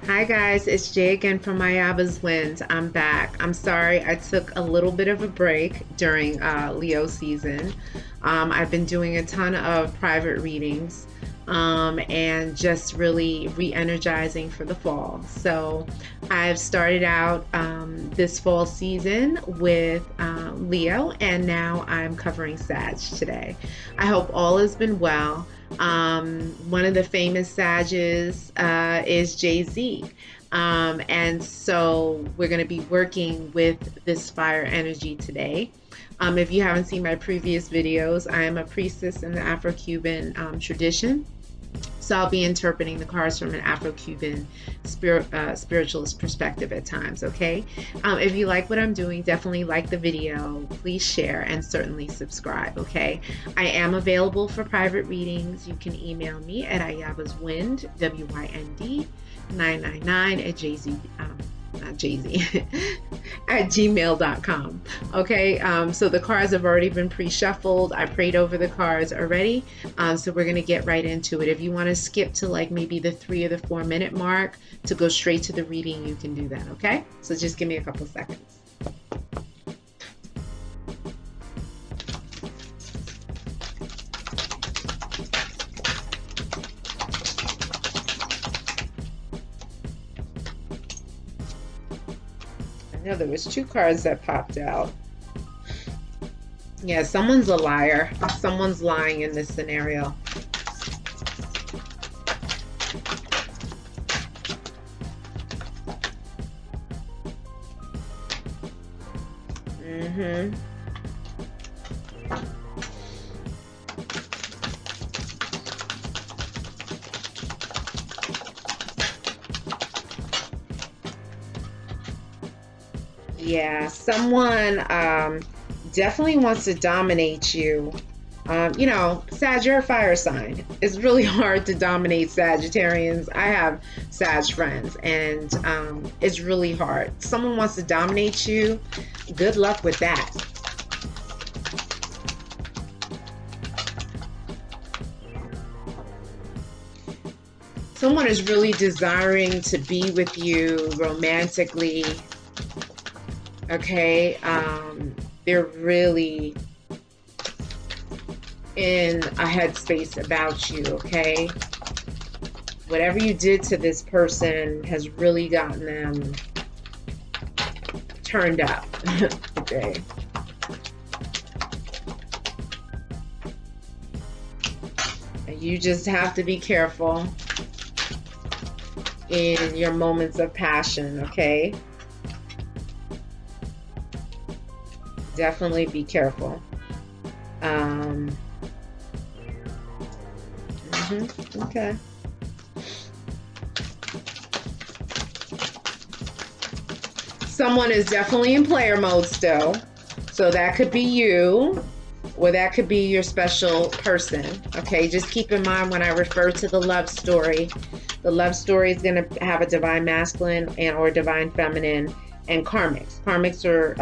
Hi guys, it's Jay again from Mayaba's Wins. I'm back. I'm sorry I took a little bit of a break during Leo season. I've been doing a ton of private readings and just really re-energizing for the fall. So I've started out this fall season with Leo, and now I'm covering Sag today. I hope all has been well. One of the famous Sages is Jay-Z. And so we're going to be working with this fire energy today. If you haven't seen my previous videos, I am a priestess in the Afro-Cuban tradition. So I'll be interpreting the cards from an Afro-Cuban spiritualist perspective at times, okay? If you like what I'm doing, definitely like the video, please share, and certainly subscribe, okay? I am available for private readings. You can email me at ayabaswind, W-Y-N-D, 999 at at gmail.com. Okay, so the cards have already been pre-shuffled. I prayed over the cards already, so we're going to get right into it. If you want to skip to like maybe the 3 or the 4 minute mark to go straight to the reading, you can do that, okay? So just give me a couple seconds. I know there was 2 cards that popped out. Yeah, someone's a liar. Someone's lying in this scenario. Yeah, someone definitely wants to dominate you. You know, Sag, you're a fire sign. It's really hard to dominate Sagittarians. I have Sag friends, and it's really hard. Someone wants to dominate you. Good luck with that. Someone is really desiring to be with you romantically. Okay, they're really in a headspace about you, okay? Whatever you did to this person has really gotten them turned up, okay? And you just have to be careful in your moments of passion, okay? Definitely be careful. Okay. Someone is definitely in player mode still. So that could be you, or that could be your special person. Okay, just keep in mind when I refer to the love story is going to have a divine masculine and or divine feminine, and karmics. Karmics are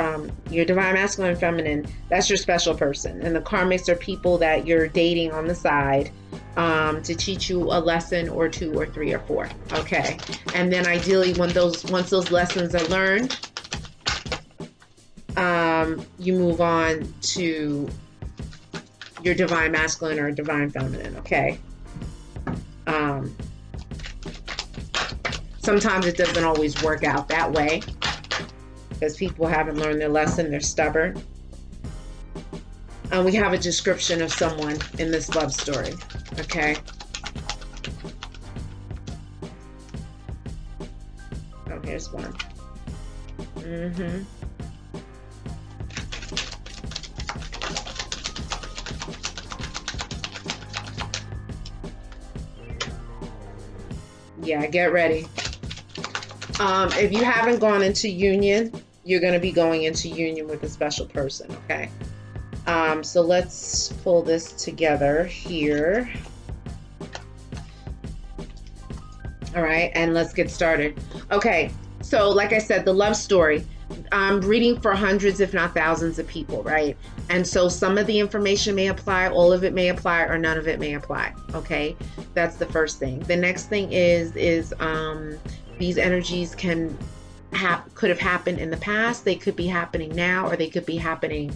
your divine masculine and feminine. That's your special person. And the karmics are people that you're dating on the side to teach you a lesson or 2 or 3 or 4. Okay. And then ideally once those lessons are learned, you move on to your divine masculine or divine feminine. Okay. Sometimes it doesn't always work out that way, because people haven't learned their lesson, they're stubborn. We have a description of someone in this love story, okay? Oh, here's one. Yeah, get ready. If you haven't gone into union, you're going to be going into union with a special person, okay? So let's pull this together here. All right, and let's get started. Okay, so like I said, the love story. I'm reading for hundreds, if not thousands of people, right? And so some of the information may apply, all of it may apply, or none of it may apply, okay? That's the first thing. The next thing is These energies could have happened in the past, they could be happening now, or they could be happening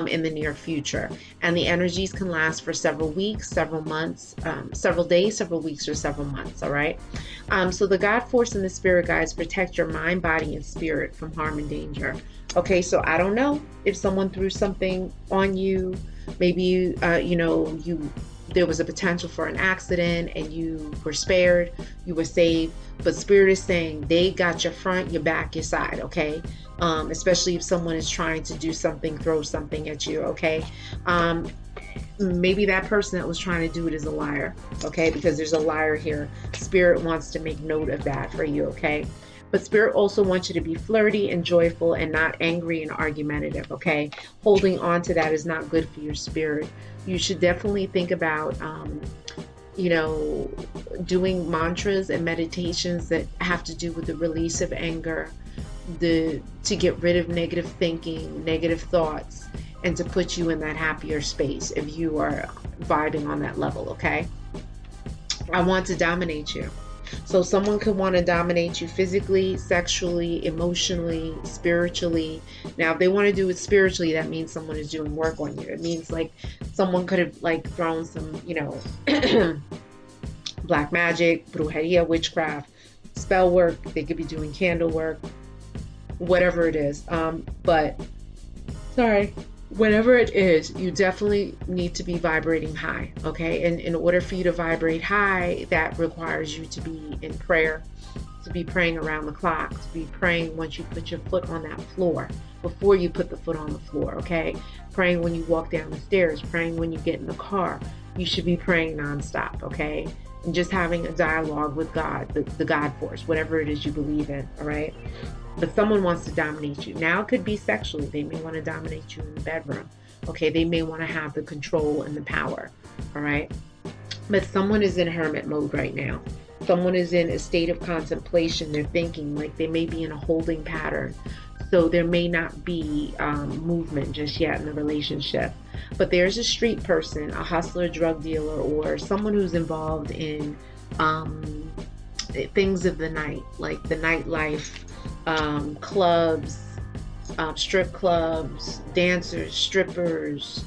in the near future. And the energies can last for several weeks, several months, several days, several weeks, or several months. All right. So the God force and the spirit guides protect your mind, body, and spirit from harm and danger. Okay, so I don't know if someone threw something on you. Maybe you there was a potential for an accident and you were spared, you were saved, but spirit is saying they got your front, your back, your side. Okay, especially if someone is trying to do something, throw something at you. Okay, maybe that person that was trying to do it is a liar. Okay, because there's a liar here. Spirit wants to make note of that for you. Okay, but spirit also wants you to be flirty and joyful and not angry and argumentative. Okay, holding on to that is not good for your spirit. You should definitely think about doing mantras and meditations that have to do with the release of anger, to get rid of negative thinking, negative thoughts, and to put you in that happier space if you are vibing on that level. Okay, I want to dominate you. So someone could want to dominate you physically, sexually, emotionally, spiritually. Now, if they want to do it spiritually, that means someone is doing work on you. It means like someone could have like thrown some, black magic, brujeria, witchcraft, spell work. They could be doing candle work, whatever it is. Whatever it is, you definitely need to be vibrating high, okay? And in order for you to vibrate high, that requires you to be in prayer, to be praying around the clock, to be praying once you put your foot on that floor, before you put the foot on the floor, okay? Praying when you walk down the stairs, praying when you get in the car. You should be praying nonstop, okay? And just having a dialogue with God, the God force, whatever it is you believe in, all right? But someone wants to dominate you. Now it could be sexually. They may want to dominate you in the bedroom. Okay, they may want to have the control and the power. All right. But someone is in hermit mode right now. Someone is in a state of contemplation. They're thinking, like they may be in a holding pattern. So there may not be movement just yet in the relationship. But there's a street person, a hustler, drug dealer, or someone who's involved in things of the night, like the nightlife, clubs, strip clubs, dancers, strippers,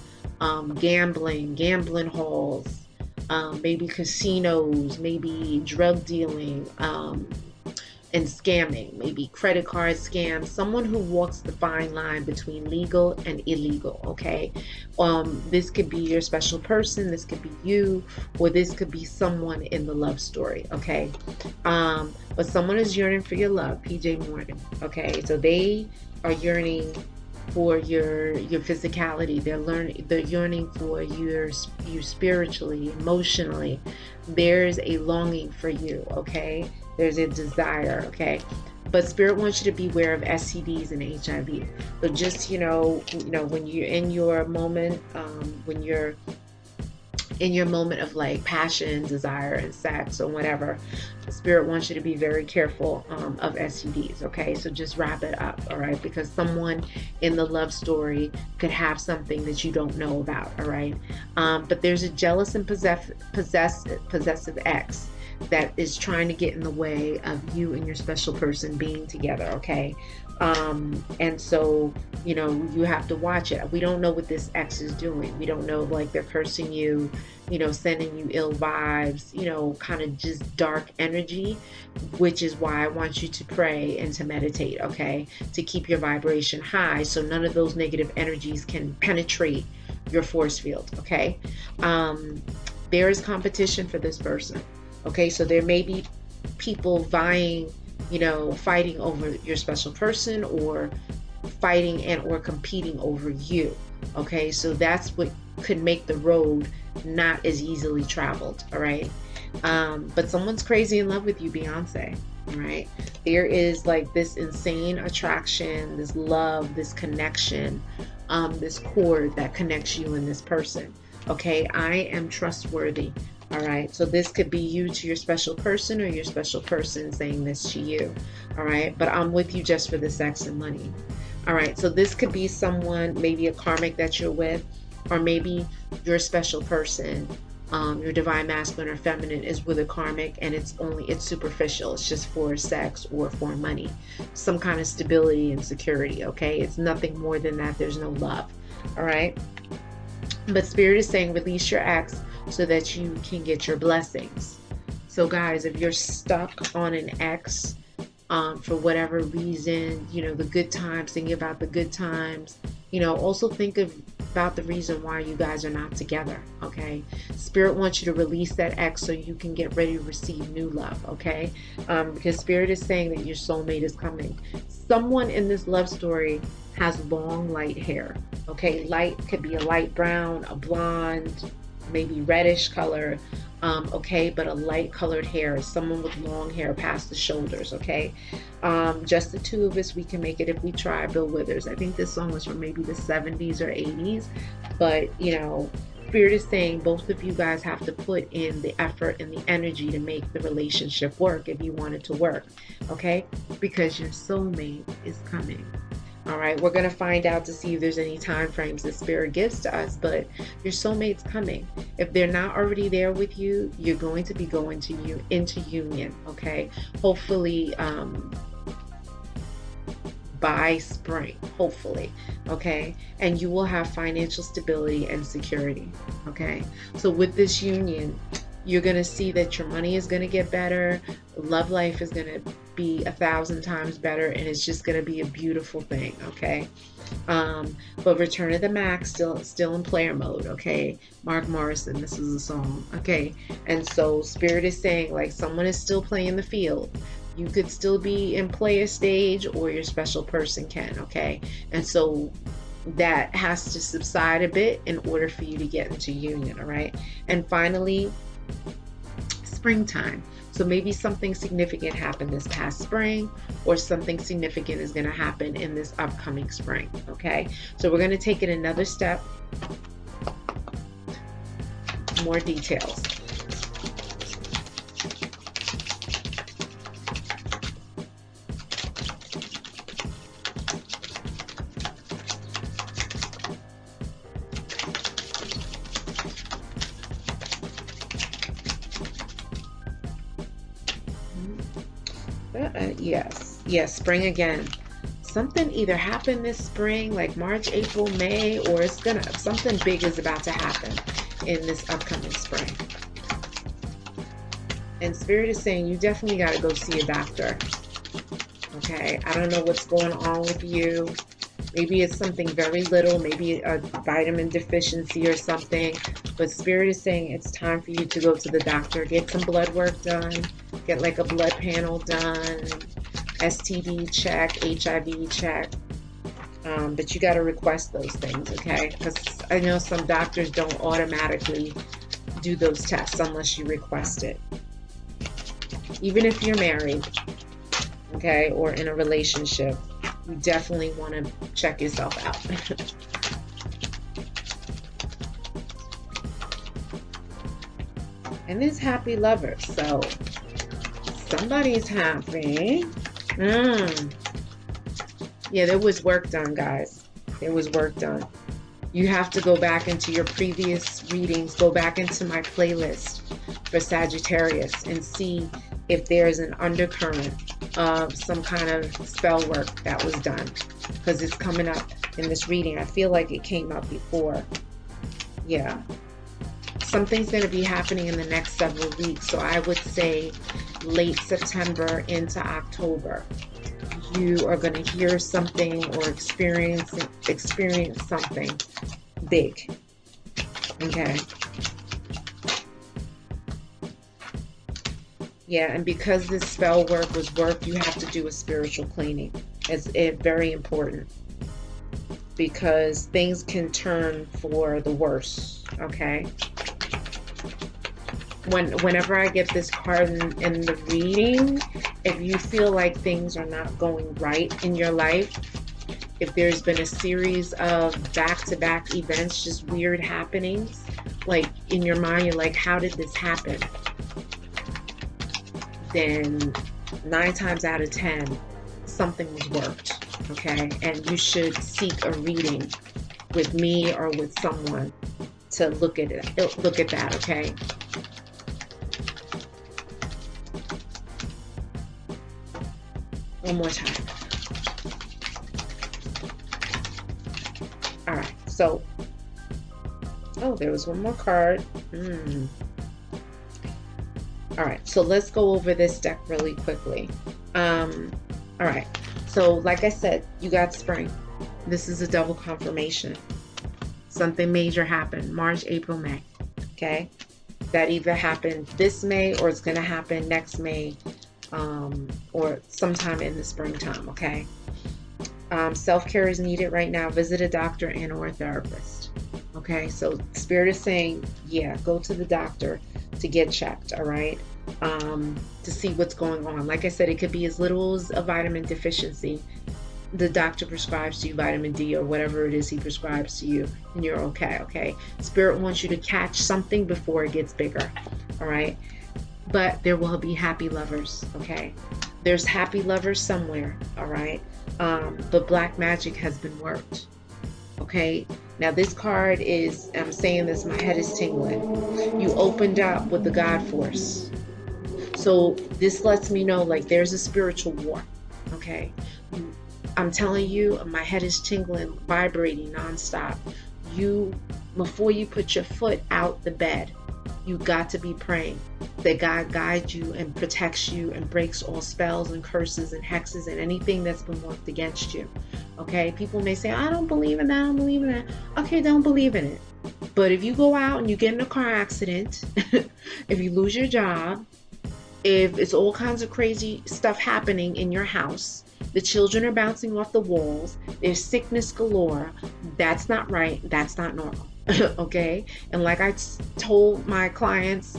gambling halls, maybe casinos, maybe drug dealing, and scamming, maybe credit card scams, someone who walks the fine line between legal and illegal. Okay, this could be your special person, this could be you, or this could be someone in the love story. Okay, but someone is yearning for your love, PJ Morton. Okay, so they are yearning for your physicality. They're yearning for you spiritually, emotionally. There's a longing for you. Okay, there's a desire. Okay, but spirit wants you to beware of STDs and HIV. So just when you're in your moment, when you're in your moment of like passion, desire, and sex, or whatever, the spirit wants you to be very careful of STDs. Okay, so just wrap it up. All right, because someone in the love story could have something that you don't know about. All right, but there's a jealous and possessive ex that is trying to get in the way of you and your special person being together. Okay, and so you have to watch it. We don't know what this ex is doing. We don't know, like, they're cursing you, sending you ill vibes, kind of just dark energy, which is why I want you to pray and to meditate. Okay, to keep your vibration high so none of those negative energies can penetrate your force field. Okay, there is competition for this person. Okay, so there may be people vying, fighting over your special person, or fighting and or competing over you. Okay, so that's what could make the road not as easily traveled. All right, but someone's crazy in love with you, Beyonce. All right, there is like this insane attraction, this love, this connection, this cord that connects you and this person. Okay, I am trustworthy. All right, so this could be you to your special person, or your special person saying this to you. All right, but I'm with you just for the sex and money. All right, so this could be someone, maybe a karmic that you're with, or maybe your special person your divine masculine or feminine is with a karmic, and it's superficial. It's just for sex or for money, some kind of stability and security. Okay, it's nothing more than that. There's no love. All right, but Spirit is saying release your ex so that you can get your blessings. So guys, if you're stuck on an ex, for whatever reason, the good times, thinking about the good times, also think about the reason why you guys are not together. Okay, Spirit wants you to release that ex so you can get ready to receive new love. Okay, because Spirit is saying that your soulmate is coming. Someone in this love story has long light hair. Okay, light could be a light brown, a blonde, maybe reddish color. Okay, but a light colored hair, someone with long hair past the shoulders. Okay, just the two of us, we can make it if we try. Bill Withers, I think this song was from maybe the 70s or 80s, but Spirit is saying both of you guys have to put in the effort and the energy to make the relationship work if you want it to work. Okay, because your soulmate is coming. All right, we're going to find out to see if there's any time frames that Spirit gives to us, but your soulmate's coming. If they're not already there with you, you're going to be going into union. Okay, hopefully by spring, hopefully. Okay, and you will have financial stability and security. Okay, so with this union, you're going to see that your money is going to get better. Love life is going to be 1,000 times better, and it's just going to be a beautiful thing. Okay, but Return of the Mac still in player mode. Okay, Mark Morrison, this is a song. Okay, and so Spirit is saying, like, someone is still playing the field. You could still be in player stage, or your special person can. Okay, and so that has to subside a bit in order for you to get into union. All right, and finally, springtime. So maybe something significant happened this past spring, or something significant is going to happen in this upcoming spring. Okay, so we're going to take it another step. More details. Yes, spring again. Something either happened this spring, like March, April, May, or something big is about to happen in this upcoming spring. And Spirit is saying you definitely got to go see a doctor. Okay, I don't know what's going on with you. Maybe it's something very little, maybe a vitamin deficiency or something. But Spirit is saying it's time for you to go to the doctor, get some blood work done, get like a blood panel done, STD check, HIV check. But you got to request those things, okay? Because I know some doctors don't automatically do those tests unless you request it. Even if you're married, okay, or in a relationship, you definitely want to check yourself out. And there's happy lovers, so somebody's happy. Yeah, there was work done, guys. There was work done. You have to go back into your previous readings, go back into my playlist for Sagittarius and see if there's an undercurrent of some kind of spell work that was done, because it's coming up in this reading. I feel like it came up before. Yeah. Something's going to be happening in the next several weeks. So I would say late September into October. You are going to hear something or experience something big. Okay. Yeah, and because this spell work was work, you have to do a spiritual cleaning. It's very important, because things can turn for the worse. Okay. Whenever I get this card in the reading, if you feel like things are not going right in your life, if there's been a series of back-to-back events, just weird happenings, like in your mind, you're like, how did this happen? Then 9 times out of 10, something was worked, okay? And you should seek a reading with me or with someone to look at it. Look at that, okay? One more time. All right, so, oh, there was one more card. All right, so let's go over this deck really quickly. All right, so like I said, you got spring. This is a double confirmation. Something major happened March, April, May. Okay, that either happened this May or it's going to happen next May, or sometime in the springtime. Okay, self-care is needed right now. Visit a doctor and or a therapist. Okay, so Spirit is saying, yeah, go to the doctor to get checked. All right, to see what's going on. Like I said, it could be as little as a vitamin deficiency. The doctor prescribes to you vitamin D or whatever it is he prescribes to you, and you're okay. Okay, Spirit wants you to catch something before it gets bigger. All right, but there will be happy lovers. Okay, there's happy lovers somewhere. All right, but black magic has been worked. Okay, now this card is, I'm saying this, my head is tingling. You opened up with the God force. So this lets me know, like, there's a spiritual war. Okay, I'm telling you, my head is tingling, vibrating nonstop. You, before you put your foot out the bed, you got to be praying that God guides you and protects you and breaks all spells and curses and hexes and anything that's been worked against you. Okay, people may say, I don't believe in that, I don't believe in that. Okay, don't believe in it. But if you go out and you get in a car accident, if you lose your job, if it's all kinds of crazy stuff happening in your house, the children are bouncing off the walls, there's sickness galore, that's not right, that's not normal. Okay, and like I told my clients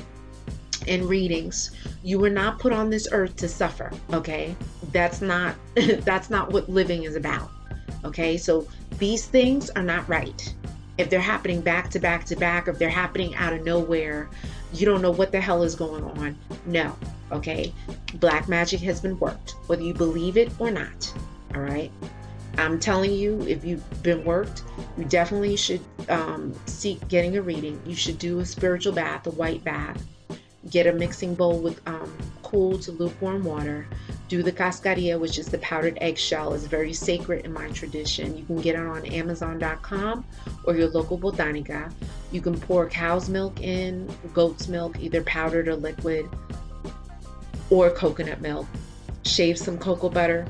in readings, you were not put on this earth to suffer. Okay, that's not that's not what living is about. Okay, so these things are not right. If they're happening back to back to back, if they're happening out of nowhere, you don't know what the hell is going on. No. Okay, black magic has been worked, whether you believe it or not. All right, I'm telling you, if you've been worked, you definitely should seek getting a reading. You should do a spiritual bath, a white bath. Get a mixing bowl with cool to lukewarm water. Do the cascarilla, which is the powdered eggshell. It's very sacred in my tradition. You can get it on Amazon.com or your local botanica. You can pour cow's milk in, goat's milk, either powdered or liquid, or coconut milk. Shave some cocoa butter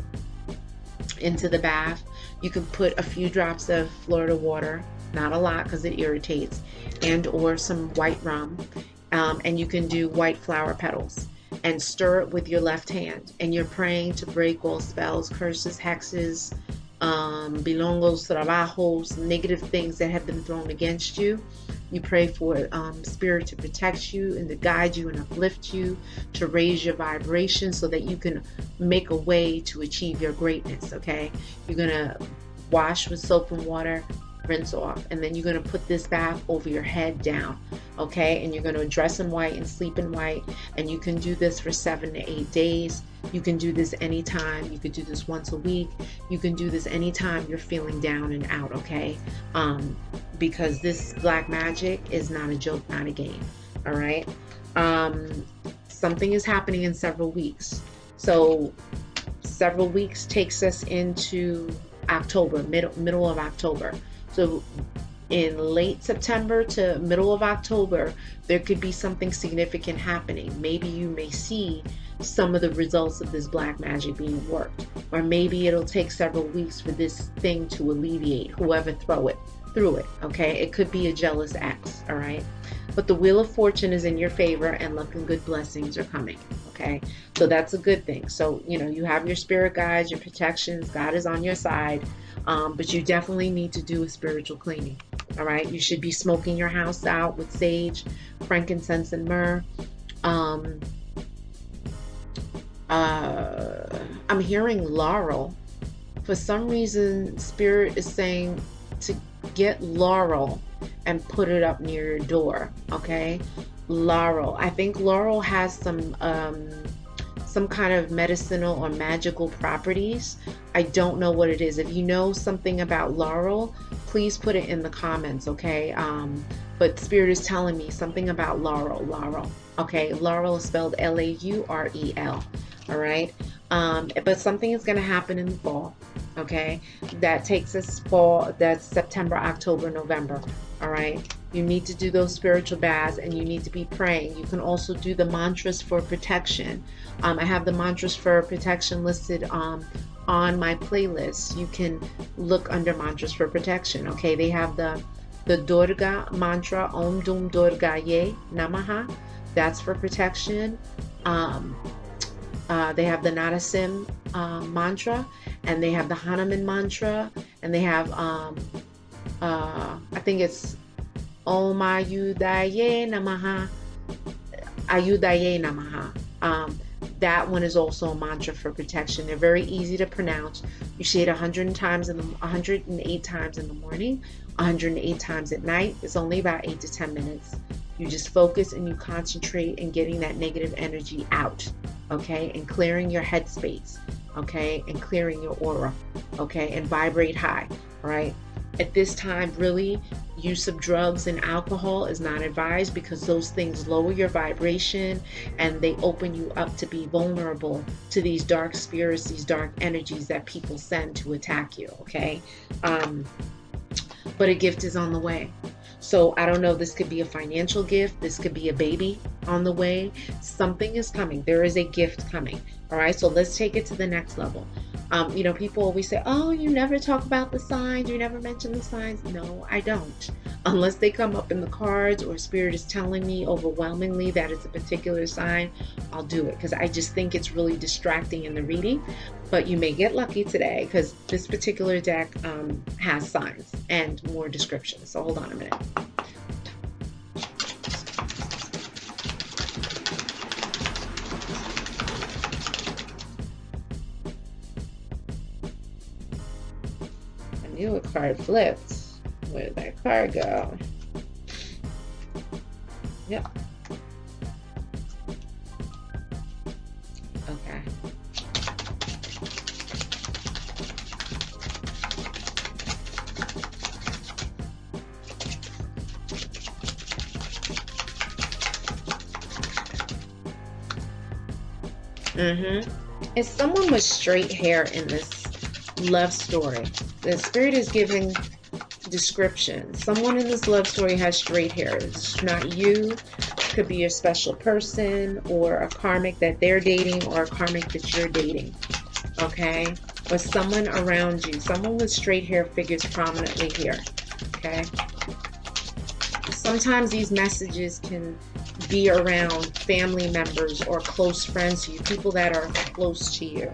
into the bath. You can put a few drops of Florida water, not a lot because it irritates, and or some white rum, and you can do white flower petals and stir it with your left hand, and you're praying to break all spells, curses, hexes, bilongos, trabajos, negative things that have been thrown against you. You pray for Spirit to protect you and to guide you and uplift you, to raise your vibration so that you can make a way to achieve your greatness. Okay, you're gonna wash with soap and water, rinse off, and then you're going to put this bath over your head down. Okay, and you're going to dress in white and sleep in white, and you can do this for 7 to 8 days. You can do this anytime. You could do this once a week. You can do this anytime you're feeling down and out. Okay, because this black magic is not a joke, not a game. All right, something is happening in several weeks. So several weeks takes us into October, middle of October. So in late September to middle of October, there could be something significant happening. Maybe you may see some of the results of this black magic being worked, or maybe it'll take several weeks for this thing to alleviate, whoever threw it. Okay, it could be a jealous ex. All right, but the wheel of fortune is in your favor, and luck and good blessings are coming. Okay, so that's a good thing. So you have your spirit guides, your protections, God is on your side, but you definitely need to do a spiritual cleaning. All right, you should be smoking your house out with sage, frankincense, and myrrh. I'm hearing laurel. For some reason, Spirit is saying to get laurel and put it up near your door. Okay, laurel. I think laurel has some kind of medicinal or magical properties. I don't know what it is. If you know something about laurel, please put it in the comments. Okay, but Spirit is telling me something about Laurel. Laurel. Okay, Laurel is spelled Laurel. All right. But something is going to happen in the fall. Okay, that takes us fall. That's September, October, November. All right. You need to do those spiritual baths, and you need to be praying. You can also do the mantras for protection. I have the mantras for protection listed on my playlist. You can look under mantras for protection. Okay, they have the Durga mantra, Om Dum Durgaye Namaha. That's for protection. They have the Narasim mantra, and they have the Hanuman mantra, and they have I think it's Om Ayudaye Namaha. Ayudaye Namaha. That one is also a mantra for protection. They're very easy to pronounce. You say it 108 times in the morning, 108 times at night. It's only about 8 to 10 minutes. You just focus and you concentrate in getting that negative energy out, okay? And clearing your headspace, okay? And clearing your aura, okay? And vibrate high, all right? At this time, really, use of drugs and alcohol is not advised, because those things lower your vibration and they open you up to be vulnerable to these dark spirits, these dark energies that people send to attack you, okay? But a gift is on the way. So I don't know, this could be a financial gift. This could be a baby on the way. Something is coming. There is a gift coming. All right. So let's take it to the next level. People always say, oh, you never talk about the signs. You never mention the signs. No, I don't. Unless they come up in the cards or Spirit is telling me overwhelmingly that it's a particular sign, I'll do it, because I just think it's really distracting in the reading. But you may get lucky today, because this particular deck has signs and more descriptions. So hold on a minute. I knew a card flipped. Where did that card go? Yep. Okay. It's someone with straight hair in this love story. The Spirit is giving description. Someone in this love story has straight hair. It's not you. It could be a special person or a karmic that they're dating or a karmic that you're dating. Okay? But someone around you. Someone with straight hair figures prominently here. Okay? Sometimes these messages can be around family members or close friends to you, people that are close to you.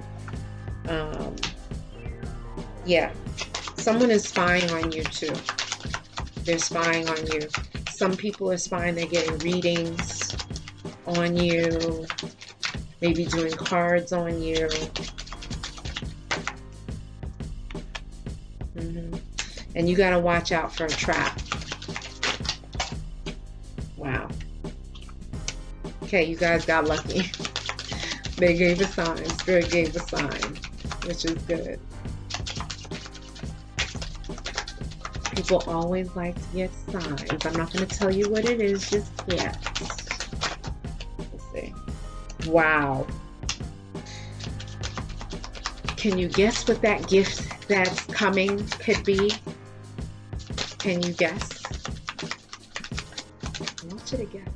Yeah. Someone is spying on you too. They're spying on you. Some people are spying. They're getting readings on you. Maybe doing cards on you. And you got to watch out for a trap. Wow. Okay, you guys got lucky. They gave a sign. Spirit gave a sign, which is good. People always like to get signs. I'm not going to tell you what it is just yet. Let's see. Wow. Can you guess what that gift that's coming could be? Can you guess? I want you to guess.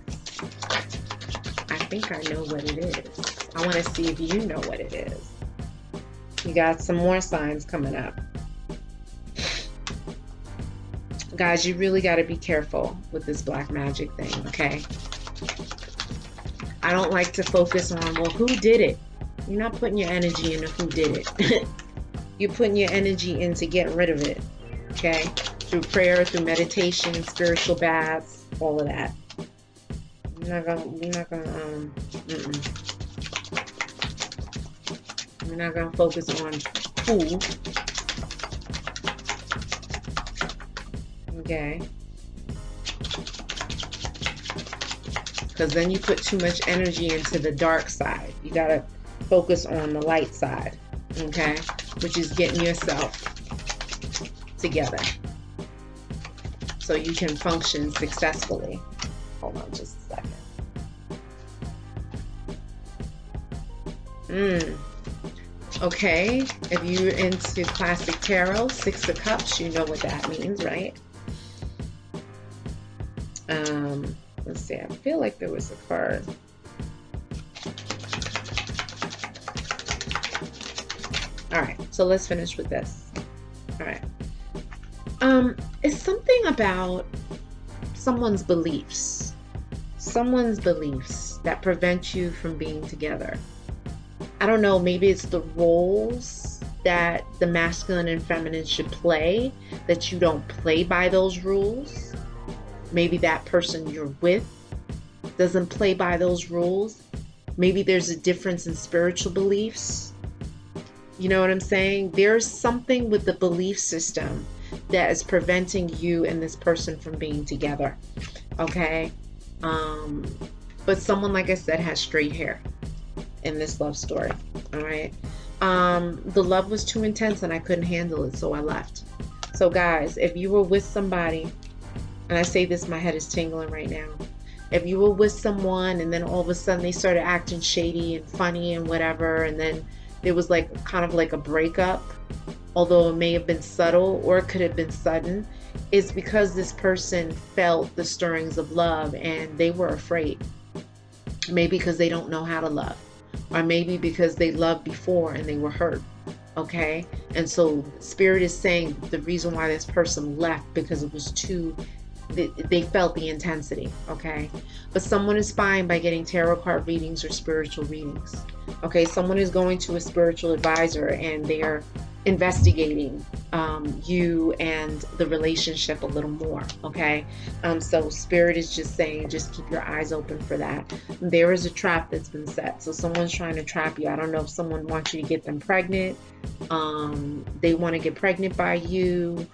I think I know what it is. I want to see if you know what it is. You got some more signs coming up. Guys, you really got to be careful with this black magic thing, okay? I don't like to focus on, well, who did it? You're not putting your energy into who did it. You're putting your energy into getting rid of it, okay? Through prayer, through meditation, spiritual baths, all of that. We're not gonna focus on who. Okay. Because then you put too much energy into the dark side. You gotta focus on the light side, okay? Which is getting yourself together. so you can function successfully. Hold on just a second. Okay, if you're into classic tarot, Six of Cups, you know what that means, right? Let's see, I feel like there was a card. All right, so let's finish with this. All right. It's something about someone's beliefs that prevent you from being together. I don't know, maybe it's the roles that the masculine and feminine should play, that you don't play by those rules. Maybe that person you're with doesn't play by those rules. Maybe there's a difference in spiritual beliefs. You know what I'm saying? There's something with the belief system that is preventing you and this person from being together. Okay? But someone, like I said, has straight hair in this love story. All right? The love was too intense and I couldn't handle it, so I left. So guys, if you were with somebody, and I say this, my head is tingling right now. If you were with someone and then all of a sudden they started acting shady and funny and whatever, and then there was like kind of like a breakup, although it may have been subtle or it could have been sudden, it's because this person felt the stirrings of love and they were afraid. Maybe because they don't know how to love, or maybe because they loved before and they were hurt. Okay? And so Spirit is saying the reason why this person left because it was too, they felt the intensity. Okay? But someone is fine by getting tarot card readings or spiritual readings. Okay? Someone is going to a spiritual advisor and they're investigating you and the relationship a little more. Okay? So Spirit is just saying, just keep your eyes open for that. There is a trap that's been set. So someone's trying to trap you. I don't know if someone wants you to get them pregnant. They want to get pregnant by you.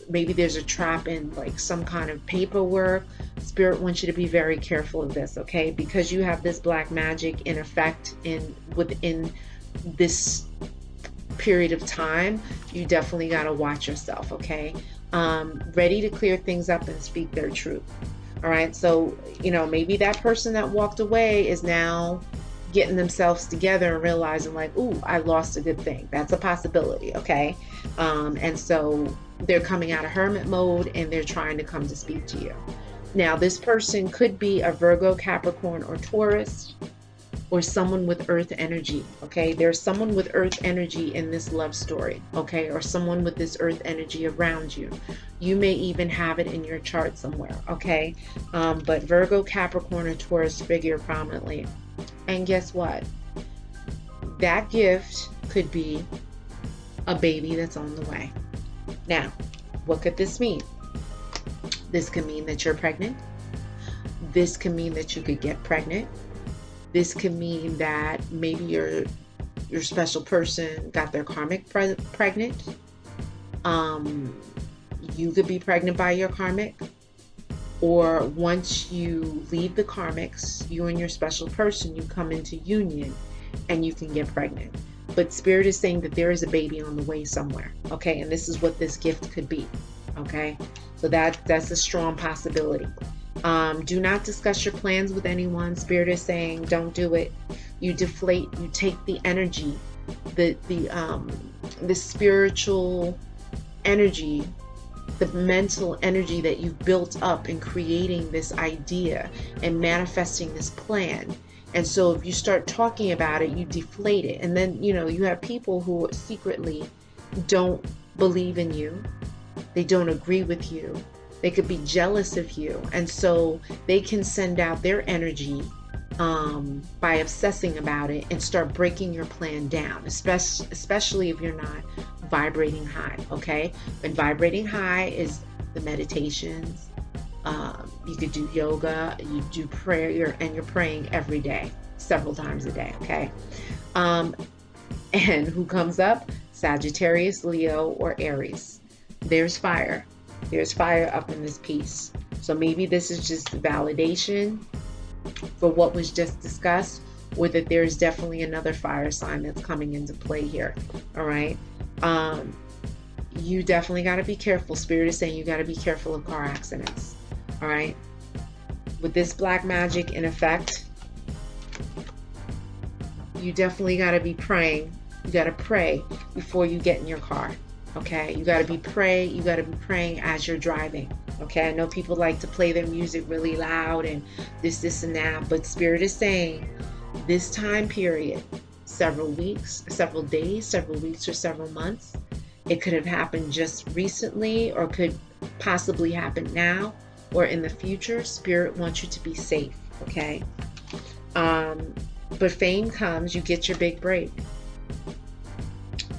Maybe there's a trap in like some kind of paperwork. Spirit wants you to be very careful of this, okay? Because you have this black magic in effect within this period of time, you definitely got to watch yourself, okay? Ready to clear things up and speak their truth. All right, so you know, maybe that person that walked away is now getting themselves together and realizing like, ooh, I lost a good thing. That's a possibility, okay? And so they're coming out of hermit mode and they're trying to come to speak to you. Now, this person could be a Virgo, Capricorn, or Taurus, or someone with earth energy, okay? There's someone with earth energy in this love story, okay? Or someone with this earth energy around you. You may even have it in your chart somewhere, okay? But Virgo, Capricorn, or Taurus figure prominently. And guess what? That gift could be a baby that's on the way. Now, what could this mean? This could mean that you're pregnant. This could mean that you could get pregnant. This could mean that maybe your special person got their karmic pregnant. You could be pregnant by your karmic. Or once you leave the karmics, you and your special person, you come into union and you can get pregnant. But Spirit is saying that there is a baby on the way somewhere. Okay, and this is what this gift could be. Okay, so that's a strong possibility. Do not discuss your plans with anyone. Spirit is saying don't do it. You deflate, you take the energy, the spiritual energy, the mental energy that you've built up in creating this idea and manifesting this plan. And so if you start talking about it, you deflate it. And then, you know, you have people who secretly don't believe in you. They don't agree with you. They could be jealous of you. And so they can send out their energy by obsessing about it and start breaking your plan down, especially if you're not vibrating high, okay? And vibrating high is the meditations. You could do yoga, you do prayer, and you're praying every day, several times a day, okay? And who comes up? Sagittarius, Leo, or Aries. There's fire. There's fire up in this piece. So maybe this is just validation for what was just discussed, or that there's definitely another fire sign that's coming into play here. All right. you definitely got to be careful. Spirit is saying you got to be careful of car accidents. All right. With this black magic in effect, you definitely got to be praying. You got to pray before you get in your car. Okay. You got to be praying as you're driving. Okay. I know people like to play their music really loud and this and that, but Spirit is saying this time period, several weeks, several days, several weeks, or several months, it could have happened just recently or could possibly happen now or in the future. Spirit wants you to be safe. Okay. But fame comes, you get your big break.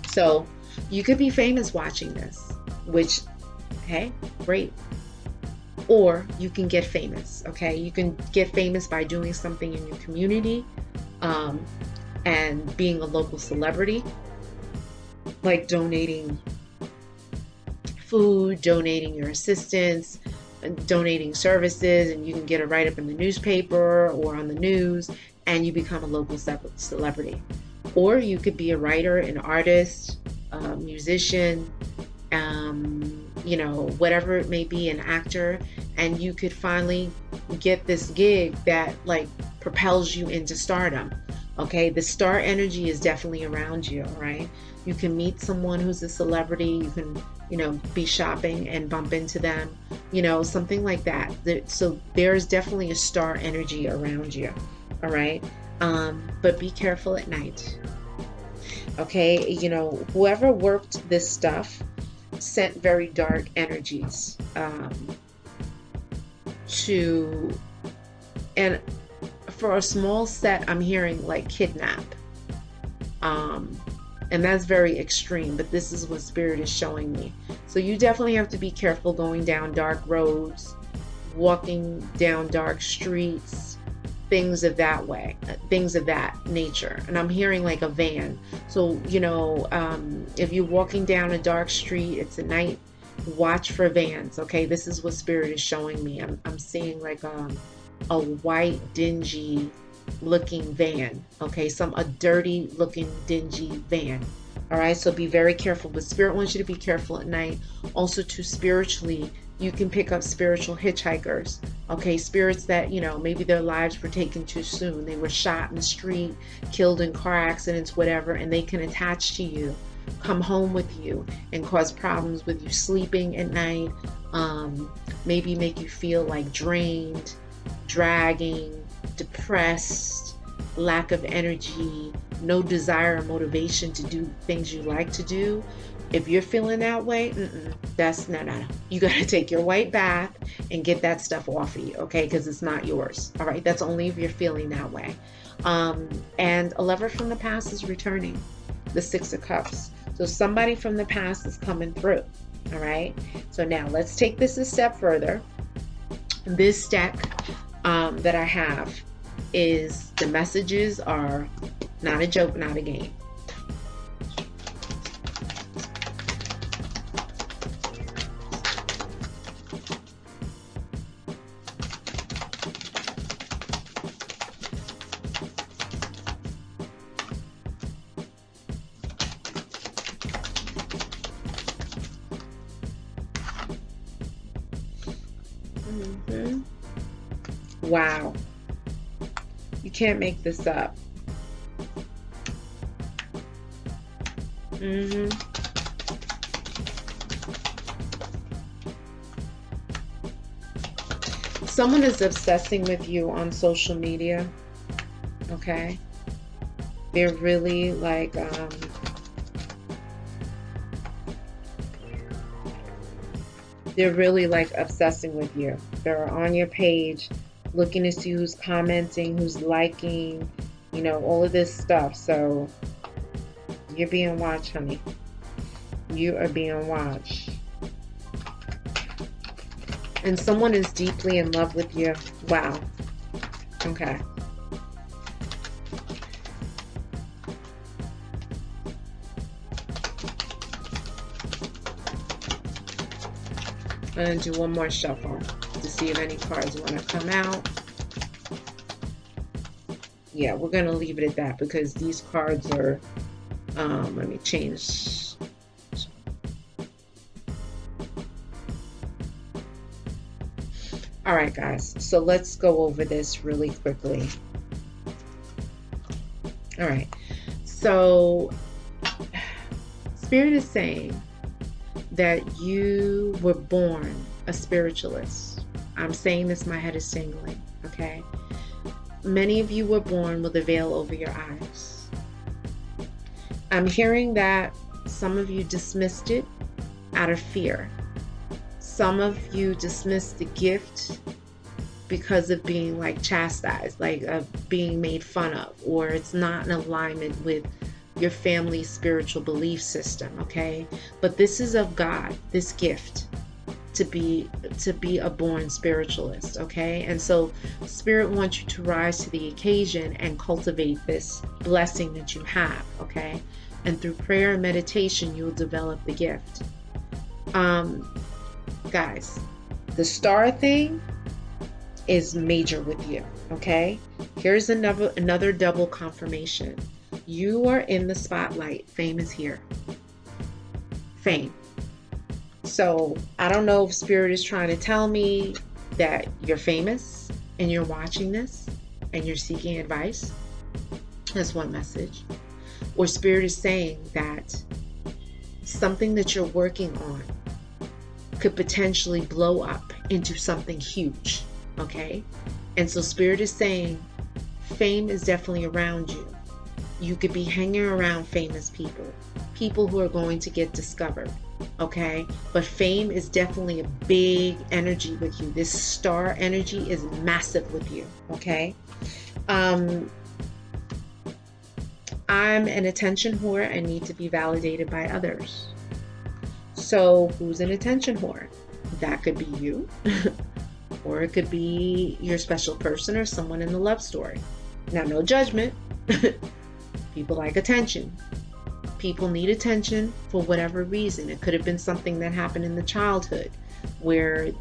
So you could be famous watching this, which, hey, great. Or you can get famous, okay? You can get famous by doing something in your community, and being a local celebrity, like donating food, donating your assistance, donating services, and you can get a write-up in the newspaper or on the news, and you become a local celebrity. Or you could be a writer, an artist, a musician, whatever it may be, an actor, and you could finally get this gig that like propels you into stardom. Okay, the star energy is definitely around you. All right, you can meet someone who's a celebrity. You can, be shopping and bump into them, something like that. So there's definitely a star energy around you. All right, but be careful at night. Okay, whoever worked this stuff sent very dark energies and for a small set, I'm hearing like kidnap, and that's very extreme, but this is what Spirit is showing me. So you definitely have to be careful going down dark roads, walking down dark streets, things of that nature. And I'm hearing like a van. So if you're walking down a dark street, it's a night, watch for vans. Okay, this is what Spirit is showing me. I'm seeing like a white dingy looking van. Okay, a dirty looking dingy van. All right, so be very careful. But Spirit wants you to be careful at night. Also, too, spiritually, you can pick up spiritual hitchhikers. Okay, spirits that, maybe their lives were taken too soon. They were shot in the street, killed in car accidents, whatever, and they can attach to you, come home with you, and cause problems with you sleeping at night. Maybe make you feel like drained, dragging, depressed, lack of energy, no desire or motivation to do things you like to do. If you're feeling that way, that's no. You got to take your white bath and get that stuff off of you, okay? Because it's not yours, all right? That's only if you're feeling that way. And a lover from the past is returning, the Six of Cups. So somebody from the past is coming through, all right? So now let's take this a step further. This deck that I have is, the messages are not a joke, not a game. Wow. You can't make this up. Someone is obsessing with you on social media. Okay. They're really like obsessing with you. They're on your page looking to see who's commenting, who's liking, all of this stuff. So you're being watched, honey. You are being watched. And someone is deeply in love with you. Wow. Okay. I'm going to do one more shuffle to see if any cards want to come out. Yeah, we're going to leave it at that because these cards are, let me change. All right, guys. So let's go over this really quickly. All right. So Spirit is saying that you were born a spiritualist. I'm saying this, my head is tingling, okay? Many of you were born with a veil over your eyes. I'm hearing that some of you dismissed it out of fear. Some of you dismissed the gift because of being like chastised, like being made fun of, or it's not in alignment with your family's spiritual belief system, okay? But this is of God, this gift to be a born spiritualist, okay? And so Spirit wants you to rise to the occasion and cultivate this blessing that you have, okay? And through prayer and meditation, you'll develop the gift. Guys, the star thing is major with you, okay? Here's another double confirmation. You are in the spotlight. Fame is here. Fame. So I don't know if Spirit is trying to tell me that you're famous and you're watching this and you're seeking advice. That's one message. Or Spirit is saying that something that you're working on could potentially blow up into something huge, okay? And so Spirit is saying fame is definitely around you. You could be hanging around famous people who are going to get discovered, okay? But fame is definitely a big energy with you. This star energy is massive with you, okay? I'm an attention whore and need to be validated by others. So who's an attention whore? That could be you, or it could be your special person or someone in the love story. Now, no judgment. People like attention. People need attention for whatever reason. It could have been something that happened in the childhood where,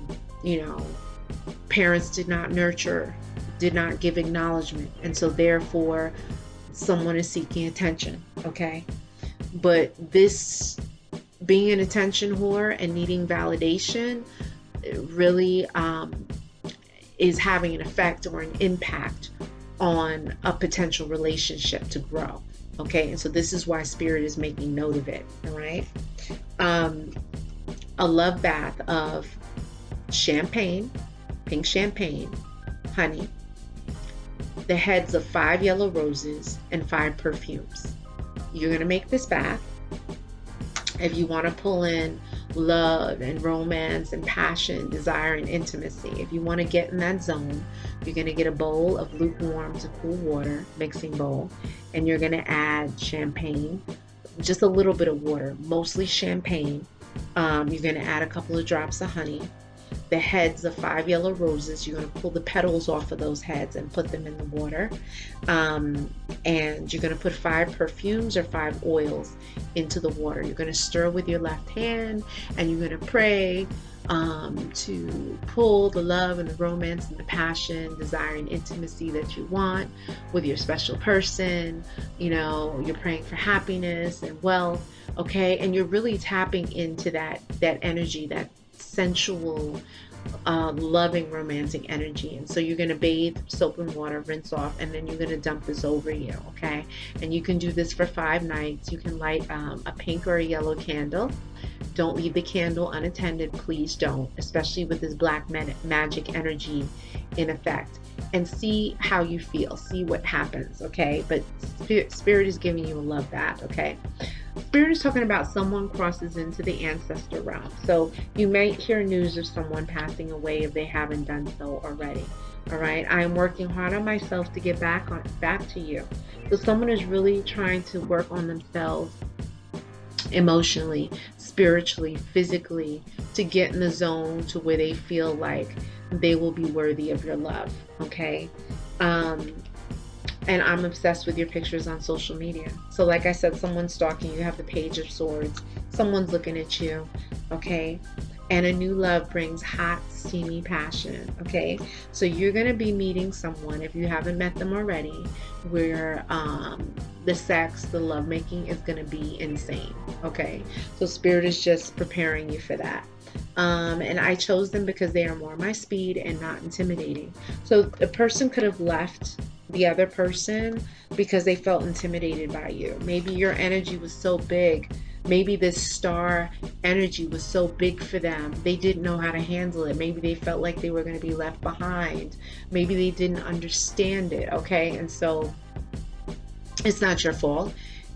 parents did not nurture, did not give acknowledgement. And so therefore, someone is seeking attention, okay? But this being an attention whore and needing validation really is having an effect or an impact on a potential relationship to grow, okay? And so this is why Spirit is making note of it, all right? A love bath of champagne, pink champagne, honey, the heads of 5 yellow roses, and 5 perfumes. You're going to make this bath. If you want to pull in love and romance and passion, desire and intimacy, if you want to get in that zone, you're going to get a bowl of lukewarm to cool water, mixing bowl, and you're going to add champagne, just a little bit of water, mostly champagne. You're going to add a couple of drops of honey, the heads of 5 yellow roses. You're going to pull the petals off of those heads and put them in the water. And you're going to put 5 perfumes or 5 oils into the water. You're going to stir with your left hand and you're going to pray to pull the love and the romance and the passion, desire and intimacy that you want with your special person. You're praying for happiness and wealth, okay? And you're really tapping into that energy, that sensual, loving, romantic energy. And so you're going to bathe, soap and water, rinse off, and then you're going to dump this over you, okay? And you can do this for 5 nights. You can light a pink or a yellow candle. Don't leave the candle unattended, please don't, especially with this black magic energy in effect. And see how you feel, see what happens, okay? But Spirit is giving you a love bath, okay? Spirit is talking about someone crosses into the ancestor realm. So you may hear news of someone passing away if they haven't done so already. All right. I am working hard on myself to get back to you. So someone is really trying to work on themselves emotionally, spiritually, physically, to get in the zone to where they feel like they will be worthy of your love. Okay. And I'm obsessed with your pictures on social media. So like I said, someone's stalking you. You have the Page of Swords. Someone's looking at you, okay? And a new love brings hot, steamy passion, okay? So you're going to be meeting someone, if you haven't met them already, where the sex, the lovemaking is going to be insane, okay? So Spirit is just preparing you for that. And I chose them because they are more my speed and not intimidating. So the person could have left the other person because they felt intimidated by you. Maybe your energy was so big. Maybe this star energy was so big for them. They didn't know how to handle it. Maybe they felt like they were going to be left behind. Maybe they didn't understand it. Okay. And so it's not your fault.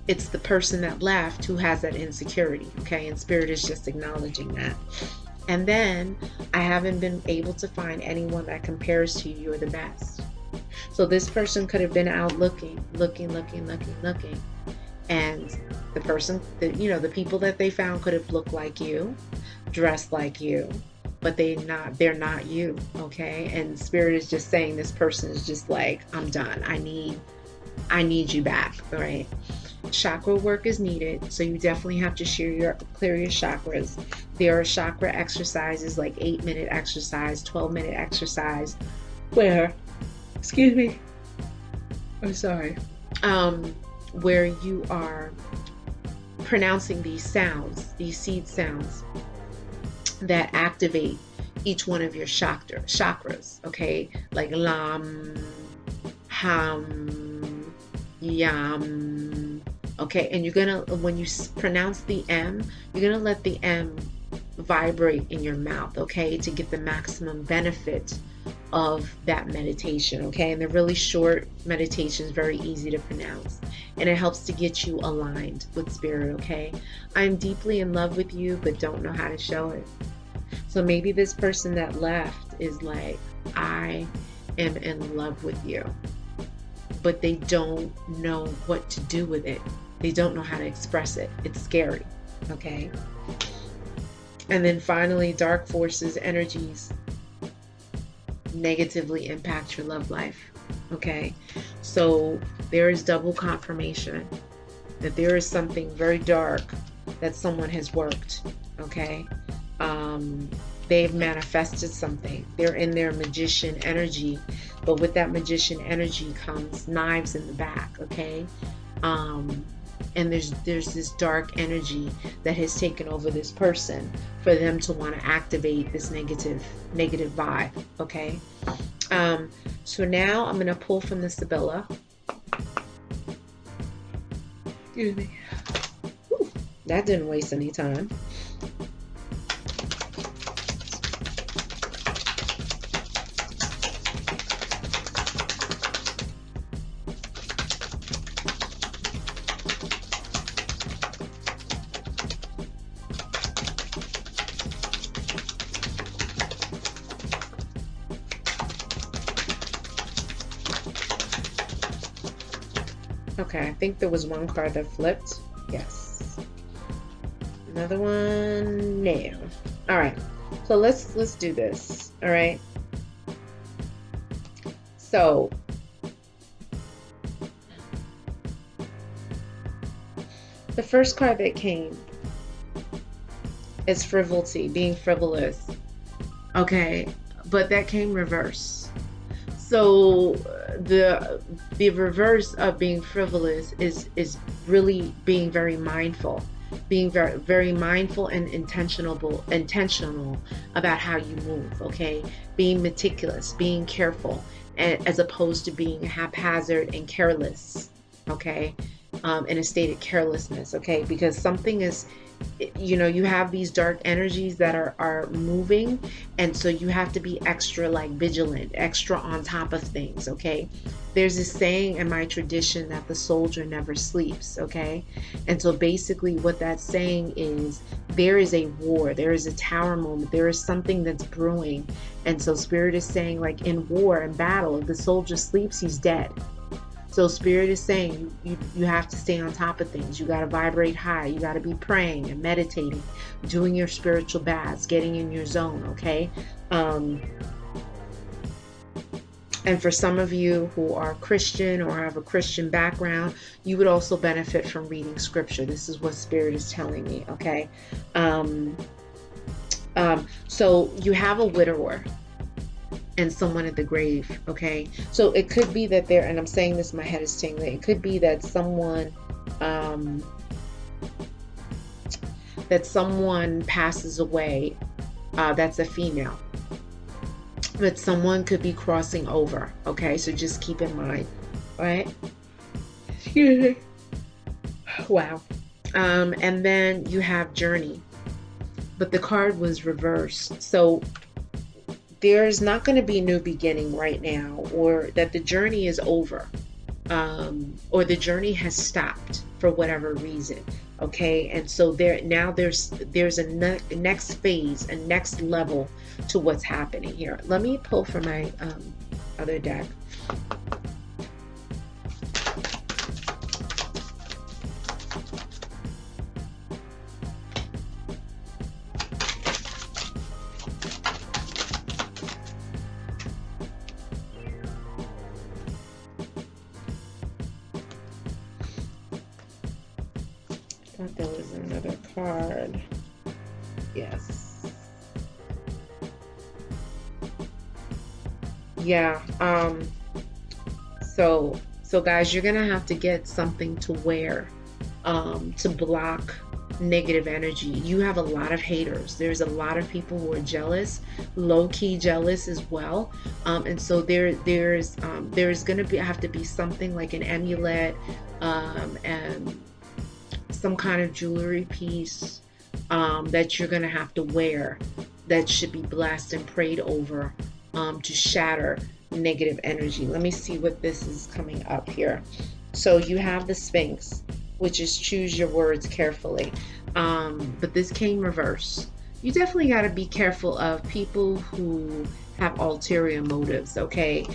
It's the person that left who has that insecurity. Okay. And Spirit is just acknowledging that. And then I haven't been able to find anyone that compares to you. You're the best. So this person could have been out looking. And the person that, the people that they found could have looked like you, dressed like you, but they're not you. Okay. And Spirit is just saying this person is just like, I'm done. I need you back. All right. Chakra work is needed, so you definitely have to clear your chakras. There are chakra exercises like 8-minute exercise, 12-minute exercise, where, excuse me, I'm sorry, where you are pronouncing these sounds, these seed sounds that activate each one of your chakras, okay, like lam, ham, yam. Okay, and you're gonna, when you pronounce the M, you're gonna let the M vibrate in your mouth, okay, to get the maximum benefit of that meditation, okay? And they're really short meditations, very easy to pronounce, and it helps to get you aligned with Spirit, okay? I'm deeply in love with you, but don't know how to show it. So maybe this person that left is like, I am in love with you, but they don't know what to do with it. They don't know how to express it. It's scary, okay? And then finally, dark forces, energies negatively impact your love life, okay? So there is double confirmation that there is something very dark that someone has worked, okay? They've manifested something. They're in their magician energy, but with that magician energy comes knives in the back, okay? And there's this dark energy that has taken over this person for them to want to activate this negative vibe, okay? So now I'm going to pull from the Sibylla. Excuse me. Whew, that didn't waste any time. Okay, I think there was one card that flipped. Yes. Another one. No. All right. So let's do this. All right. So the first card that came is frivolity, being frivolous. Okay, but that came reverse. So the reverse of being frivolous is really being very mindful, being very, very mindful and intentional about how you move, okay? Being meticulous, being careful, as opposed to being haphazard and careless, okay? In a state of carelessness, okay? Because something is, you have these dark energies that are moving, and so you have to be extra vigilant, extra on top of things, okay? There's this saying in my tradition that the soldier never sleeps, okay? And so basically what that's saying is there is a war, there is a tower moment, there is something that's brewing. And so Spirit is saying, like in war and battle, if the soldier sleeps, he's dead. So Spirit is saying you have to stay on top of things. You got to vibrate high. You got to be praying and meditating, doing your spiritual baths, getting in your zone, okay? And for some of you who are Christian or have a Christian background, you would also benefit from reading scripture. This is what Spirit is telling me, okay? So you have a widower and someone at the grave, okay? So it could be that and I'm saying this, my head is tingling. It could be that someone passes away That's a female. But someone could be crossing over, okay? So just keep in mind, all right? Excuse me. Wow. And then you have journey, but the card was reversed. So there's not going to be a new beginning right now, or that the journey is over, or the journey has stopped for whatever reason. Okay, and so there's a next phase, a next level to what's happening here. Let me pull from my other deck. I thought there was another card. Yes. Yeah. So guys, you're gonna have to get something to wear to block negative energy. You have a lot of haters. There's a lot of people who are jealous, low-key jealous as well. And so there's gonna have to be something like an amulet, and some kind of jewelry piece that you're gonna have to wear, that should be blessed and prayed over, to shatter negative energy. Let me see what this is coming up here. So you have the Sphinx, which is choose your words carefully. But this came reverse. You definitely got to be careful of people who have ulterior motives, okay?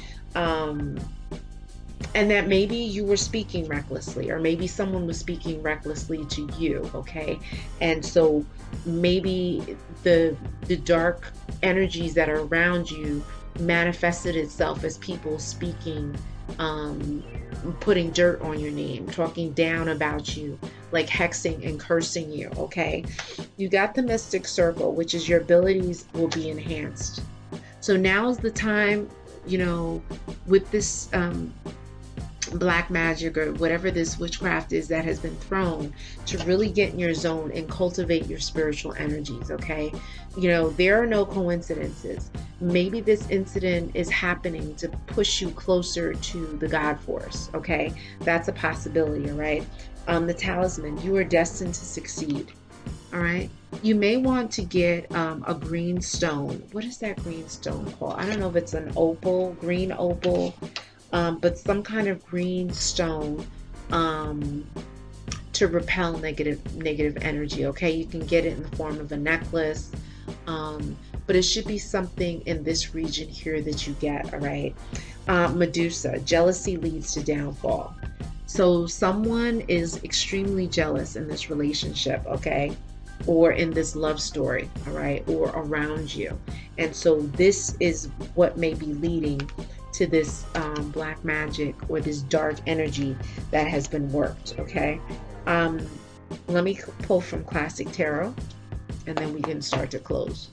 And that maybe you were speaking recklessly, or maybe someone was speaking recklessly to you, okay? And so maybe the dark energies that are around you manifested itself as people speaking, putting dirt on your name, talking down about you, like hexing and cursing you, okay? You got the Mystic Circle, which is your abilities will be enhanced. So now is the time, with this black magic or whatever this witchcraft is that has been thrown, to really get in your zone and cultivate your spiritual energies, okay? There are no coincidences. Maybe this incident is happening to push you closer to the God force, okay? That's a possibility, all right? The Talisman, you are destined to succeed, all right? You may want to get a green stone. What is that green stone called? I don't know if it's an opal, green opal, but some kind of green stone to repel negative energy, okay? You can get it in the form of a necklace, but it should be something in this region here that you get, all right? Medusa, jealousy leads to downfall. So someone is extremely jealous in this relationship, okay? Or in this love story, all right? Or around you. And so this is what may be leading to this black magic or this dark energy that has been worked, okay? Let me pull from Classic Tarot, and then we can start to close.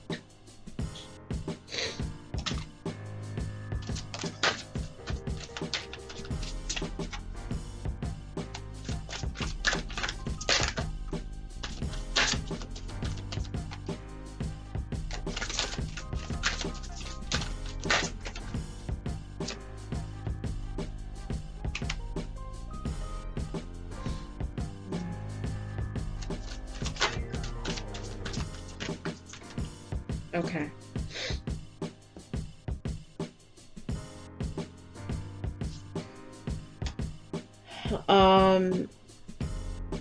Okay.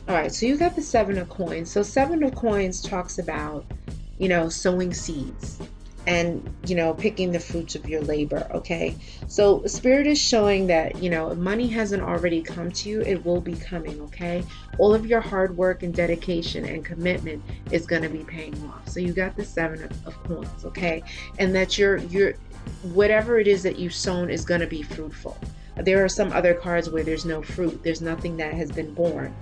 All right, so you got the Seven of Coins. So Seven of Coins talks about, sowing seeds and, picking the fruits of your labor, okay? So Spirit is showing that, if money hasn't already come to you, it will be coming, okay? All of your hard work and dedication and commitment is going to be paying off. So you got the Seven of Coins, okay? And that your whatever it is that you've sown is going to be fruitful. There are some other cards where there's no fruit. There's nothing that has been born.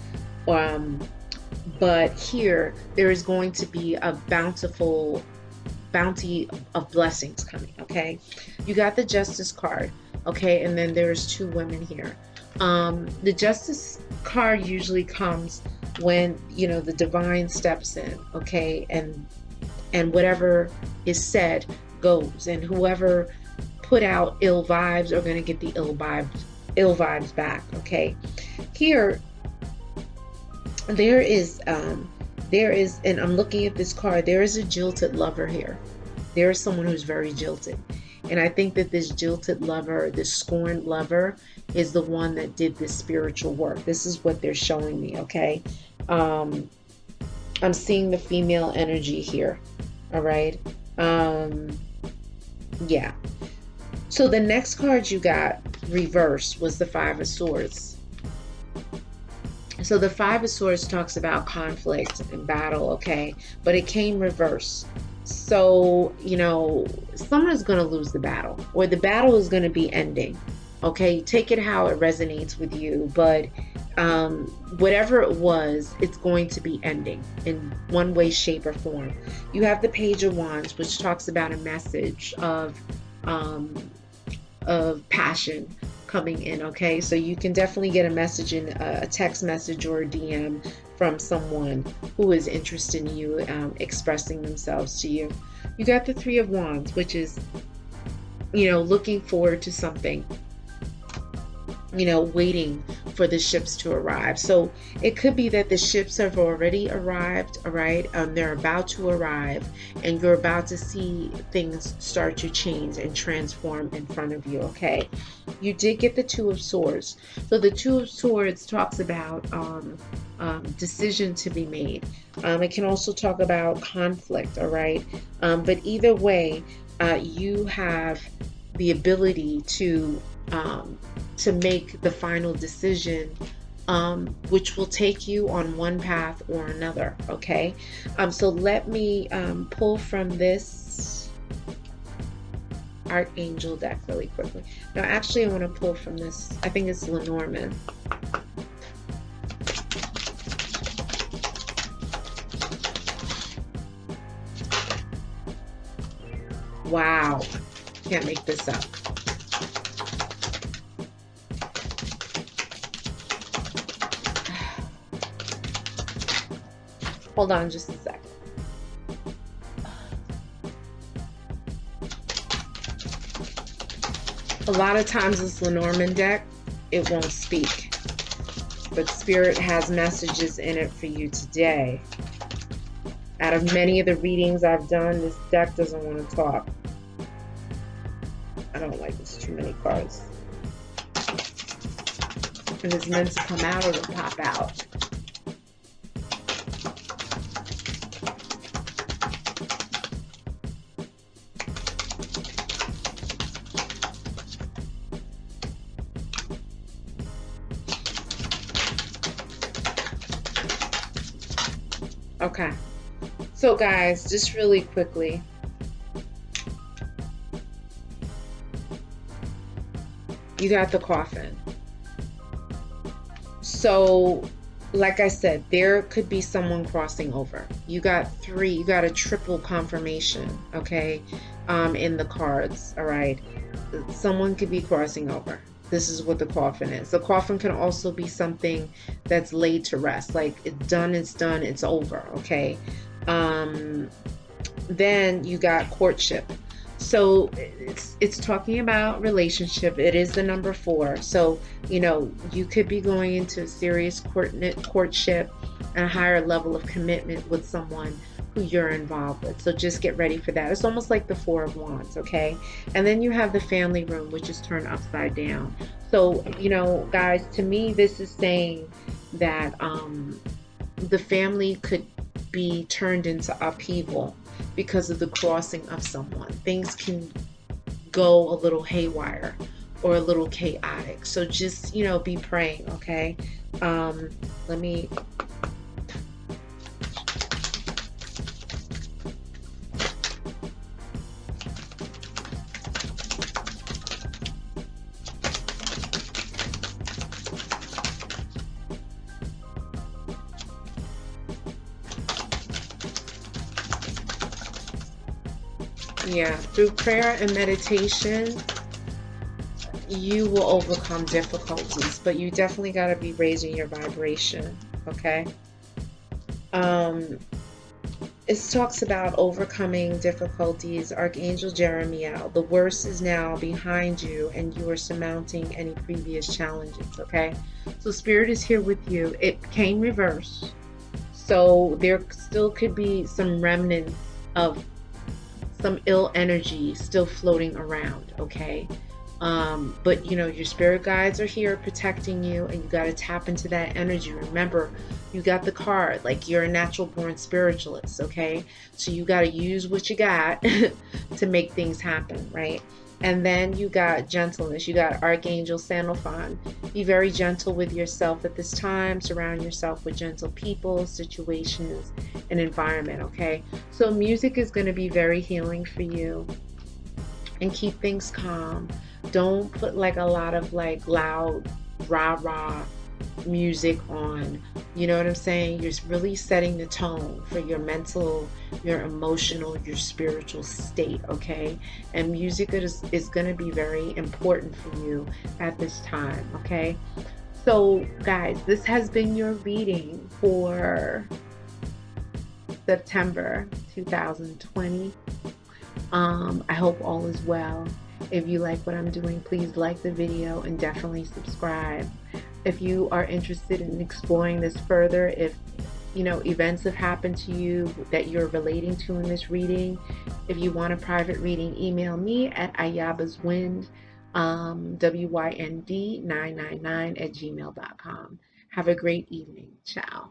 But here, there is going to be a bounty of blessings coming, okay? You got the Justice card, okay? And then there's two women here. The Justice card usually comes when, the divine steps in, okay? And whatever is said goes, and whoever put out ill vibes are going to get the ill vibes back. Okay, here there is, and I'm looking at this card, there is a jilted lover here. There is someone who's very jilted. And I think that this jilted lover, this scorned lover, is the one that did this spiritual work. This is what they're showing me, okay? I'm seeing the female energy here, all right? Yeah. So the next card you got reversed was the Five of Swords. So the Five of Swords talks about conflict and battle, okay? But it came reversed. So, you know, someone's going to lose the battle, or the battle is going to be ending, okay? Take it how it resonates with you, but whatever it was, it's going to be ending in one way, shape, or form. You have the Page of Wands, which talks about a message of passion coming in, okay? So you can definitely get a message in a text message or a DM from someone who is interested in you, expressing themselves to you. You got the Three of Wands, which is, you know, looking forward to something, you know, waiting for the ships to arrive. So it could be that the ships have already arrived, all right? They're about to arrive, and you're about to see things start to change and transform in front of you, okay? You did get the Two of Swords. So the Two of Swords talks about decision to be made. It can also talk about conflict, all right? But either way, you have the ability to make the final decision, which will take you on one path or another, okay? So let me pull from this Archangel deck really quickly. Now, actually, I want to pull from this, I think it's Lenormand. Wow, can't make this up. Hold on just a sec. A lot of times this Lenormand deck, it won't speak, but Spirit has messages in it for you today. Out of many of the readings I've done, this deck doesn't want to talk. I don't like this, too many cards. If it's meant to come out, it'll pop out. Okay, so guys, just really quickly, you got the Coffin. So, like I said, there could be someone crossing over. You got three, you got a triple confirmation, okay, in the cards, all right? Someone could be crossing over. This is what the Coffin is. The Coffin can also be something that's laid to rest, like it's done, it's over, okay? Then you got Courtship. So it's talking about relationship. It is the number 4. So, you know, you could be going into a serious courtship and a higher level of commitment with someone who you're involved with. So just get ready for that. It's almost like the Four of Wands, okay? And then you have the family room, which is turned upside down. So, you know, guys, to me, this is saying that the family could be turned into upheaval because of the crossing of someone. Things can go a little haywire or a little chaotic. So just, you know, be praying, okay? Let me... Yeah, through prayer and meditation, you will overcome difficulties, but you definitely got to be raising your vibration, okay? It talks about overcoming difficulties. Archangel Jeremiel, the worst is now behind you and you are surmounting any previous challenges, okay? So Spirit is here with you. It came reversed. So there still could be some remnants of some ill energy still floating around, okay? But you know, your spirit guides are here protecting you, and you got to tap into that energy. Remember, you got the card, like you're a natural born spiritualist, okay? So you got to use what you got to make things happen, right? And then you got gentleness. You got Archangel Sandalphon. Be very gentle with yourself at this time. Surround yourself with gentle people, situations, and environment, okay? So music is going to be very healing for you, and keep things calm. Don't put like a lot of like loud rah rah music on. You know what I'm saying? You're really setting the tone for your mental, your emotional, your spiritual state, okay? And music is going to be very important for you at this time, okay? So, guys, this has been your reading for September 2020. I hope all is well. If you like what I'm doing, please like the video and definitely subscribe. If you are interested in exploring this further, if you know events have happened to you that you're relating to in this reading, if you want a private reading, email me at ayabaswind, WYND 999 at gmail.com. Have a great evening. Ciao.